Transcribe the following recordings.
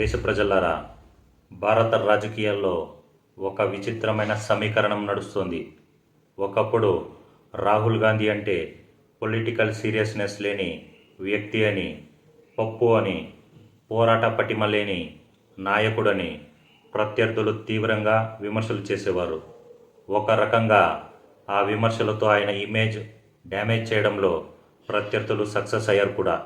దేశ ప్రజలారా, భారత రాజకీయాల్లో ఒక విచిత్రమైన సమీకరణం నడుస్తోంది. ఒకప్పుడు రాహుల్ గాంధీ అంటే పొలిటికల్ సీరియస్నెస్ లేని వ్యక్తి అని, పప్పు అని, పోరాట పటిమ లేని నాయకుడని ప్రత్యర్థులు తీవ్రంగా విమర్శలు చేసేవారు. ఒక రకంగా ఆ విమర్శలతో ఆయన ఇమేజ్ డ్యామేజ్ చేయడంలో ప్రత్యర్థులు సక్సెస్ అయ్యారు కూడా.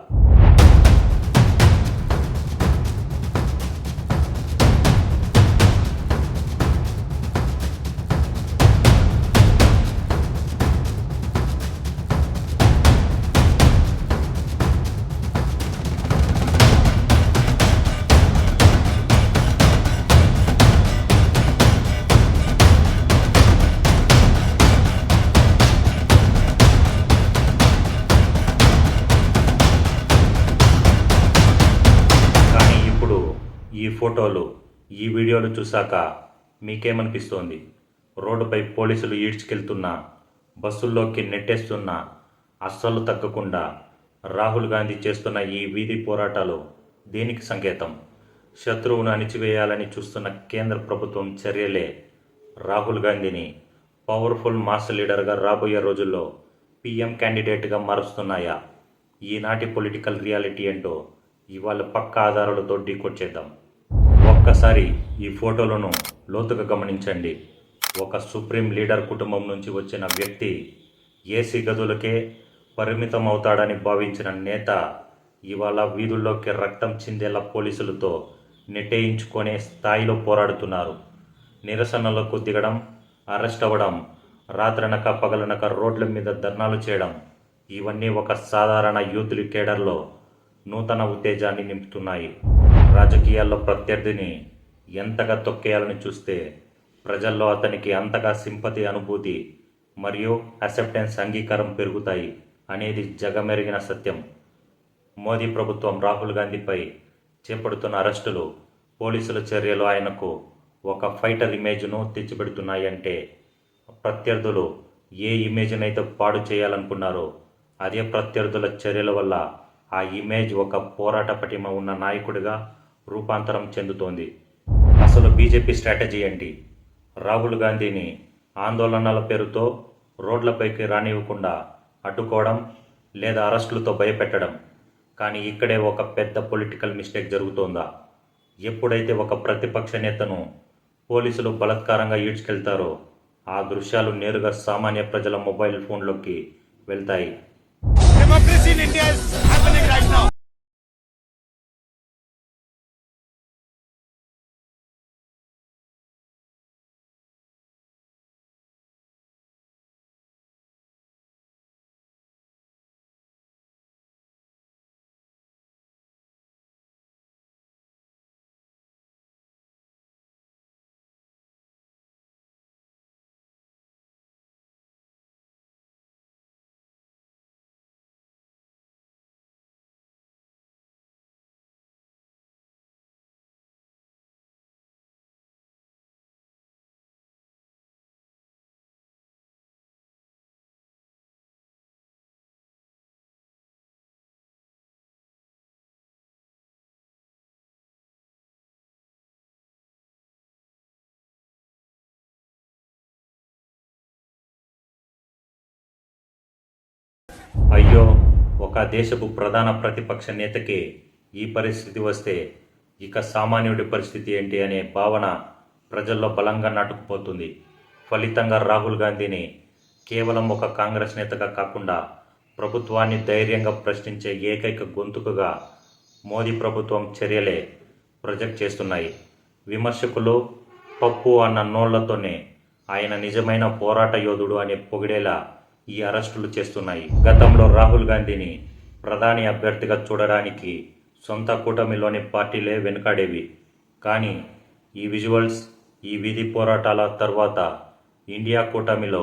ఈ ఫోటోలు, ఈ వీడియోలు చూశాక మీకేమనిపిస్తోంది? రోడ్డుపై పోలీసులు ఈడ్చుకెళ్తున్నా, బస్సుల్లోకి నెట్టేస్తున్నా అస్సలు తగ్గకుండా రాహుల్ గాంధీ చేస్తున్న ఈ వీధి పోరాటాలు దేనికి సంకేతం? శత్రువును అణిచివేయాలని చూస్తున్న కేంద్ర ప్రభుత్వం చర్యలే రాహుల్ గాంధీని పవర్ఫుల్ మాస్ లీడర్గా రాబోయే రోజుల్లో పీఎం క్యాండిడేట్గా మారుస్తున్నాయా? ఈనాటి పొలిటికల్ రియాలిటీ ఏంటో ఇవాళ పక్కా ఆధారాలతో డీకోడ్ చేద్దాం. ఒక్కసారి ఈ ఫోటోలను లోతుగా గమనించండి. ఒక సుప్రీం లీడర్ కుటుంబం నుంచి వచ్చిన వ్యక్తి ఏసీ గదులకే పరిమితం అవుతాడని భావించిన నేత ఇవాళ వీధుల్లోకి రక్తం చిందేలా పోలీసులతో నెట్టేయించుకునే స్థాయిలో పోరాడుతున్నారు. నిరసనలకు దిగడం, అరెస్ట్ అవ్వడం, రాత్రనక పగలనక రోడ్ల మీద ధర్నాలు చేయడం, ఇవన్నీ ఒక సాధారణ యూత్ కేడర్లో నూతన ఉత్తేజాన్ని నింపుతున్నాయి. రాజకీయాల్లో ప్రత్యర్థిని ఎంతగా తొక్కేయాలని చూస్తే ప్రజల్లో అతనికి అంతగా సింపతి, అనుభూతి మరియు అసెప్టెన్స్, అంగీకారం పెరుగుతాయి అనేది జగమెరిగిన సత్యం. మోదీ ప్రభుత్వం రాహుల్ గాంధీపై చేపడుతున్న అరెస్టులు, పోలీసుల చర్యలు ఆయనకు ఒక ఫైటర్ ఇమేజ్ను తెచ్చిపెడుతున్నాయంటే ప్రత్యర్థులు ఏ ఇమేజ్నైతే పాడు చేయాలనుకున్నారో అదే ప్రత్యర్థుల చర్యల వల్ల ఆ ఇమేజ్ ఒక పోరాట పటిమ ఉన్న నాయకుడిగా రూపాంతరం చెందుతోంది. అసలు బీజేపీ స్ట్రాటజీ ఏంటి? రాహుల్ గాంధీని ఆందోళనల పేరుతో రోడ్లపైకి రానివ్వకుండా అడ్డుకోవడం లేదా అరెస్టులతో భయపెట్టడం. కానీ ఇక్కడే ఒక పెద్ద పొలిటికల్ మిస్టేక్ జరుగుతోందా? ఎప్పుడైతే ఒక ప్రతిపక్ష నేతను పోలీసులు బలాత్కారంగా ఈడ్చుకెళ్తారో ఆ దృశ్యాలు నేరుగా సామాన్య ప్రజల మొబైల్ ఫోన్లోకి వెళ్తాయి. Democracy in India is happening right now. అయ్యో, ఒక దేశపు ప్రధాన ప్రతిపక్ష నేతకి ఈ పరిస్థితి వస్తే ఇక సామాన్యుడి పరిస్థితి ఏంటి అనే భావన ప్రజల్లో బలంగా నాటుకుపోతుంది. ఫలితంగా రాహుల్ గాంధీని కేవలం ఒక కాంగ్రెస్ నేతగా కాకుండా ప్రభుత్వాన్ని ధైర్యంగా ప్రశ్నించే ఏకైక గొంతుకగా మోదీ ప్రభుత్వం చర్యలే ప్రొజెక్ట్ చేస్తున్నాయి. విమర్శకులు పప్పు అన్న నోళ్లతోనే ఆయన నిజమైన పోరాట యోధుడు అనే పొగిడేలా ఈ అరెస్టులు చేస్తున్నాయి. గతంలో రాహుల్ గాంధీని ప్రధాని అభ్యర్థిగా చూడడానికి సొంత కూటమిలోని పార్టీలే వెనుకాడేవి. కానీ ఈ విజువల్స్, ఈ వీధి పోరాటాల తర్వాత ఇండియా కూటమిలో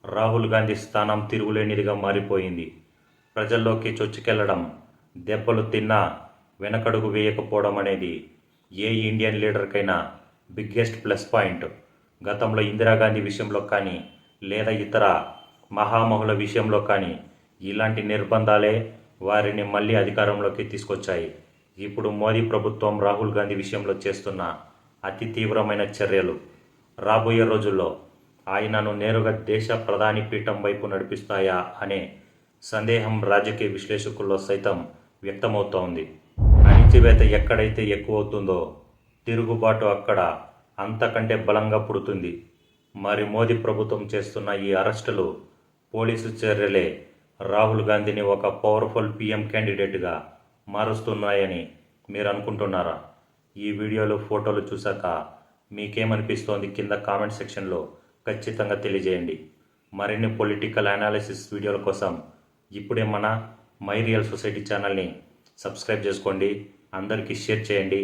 రాహుల్ గాంధీ స్థానం తిరుగులేనిదిగా మారిపోయింది. ప్రజల్లోకి చొచ్చుకెళ్లడం, దెబ్బలు తిన్నా వెనకడుగు వేయకపోవడం అనేది ఏ ఇండియన్ లీడర్కైనా బిగ్గెస్ట్ ప్లస్ పాయింట్. గతంలో ఇందిరాగాంధీ విషయంలో కానీ లేదా ఇతర మహామహుల విషయంలో కానీ ఇలాంటి నిర్బంధాలే వారిని మళ్ళీ అధికారంలోకి తీసుకొచ్చాయి. ఇప్పుడు మోదీ ప్రభుత్వం రాహుల్ గాంధీ విషయంలో చేస్తున్న అతి తీవ్రమైన చర్యలు రాబోయే రోజుల్లో ఆయనను నేరుగా దేశ ప్రధాని పీఠం వైపు నడిపిస్తాయా అనే సందేహం రాజకీయ విశ్లేషకుల్లో సైతం వ్యక్తమవుతోంది. అణిచివేత ఎక్కడైతే ఎక్కువవుతుందో తిరుగుబాటు అక్కడ అంతకంటే బలంగా పుడుతుంది. మరి మోదీ ప్రభుత్వం చేస్తున్న ఈ అరెస్టులు, పోలీసు చర్యలే రాహుల్ గాంధీని ఒక పవర్ఫుల్ పీఎం క్యాండిడేట్గా మారుస్తున్నాయని మీరు అనుకుంటున్నారా? ఈ వీడియోలు, ఫోటోలు చూశాక మీకేమనిపిస్తోంది కింద కామెంట్ సెక్షన్లో ఖచ్చితంగా తెలియజేయండి. మరిన్ని పొలిటికల్ అనాలిసిస్ వీడియోల కోసం ఇప్పుడే మన మై రియల్ సొసైటీ ఛానల్ని సబ్స్క్రైబ్ చేసుకోండి. అందరికీ షేర్ చేయండి.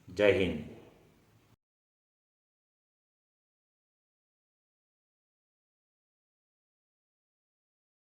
జై హింద్.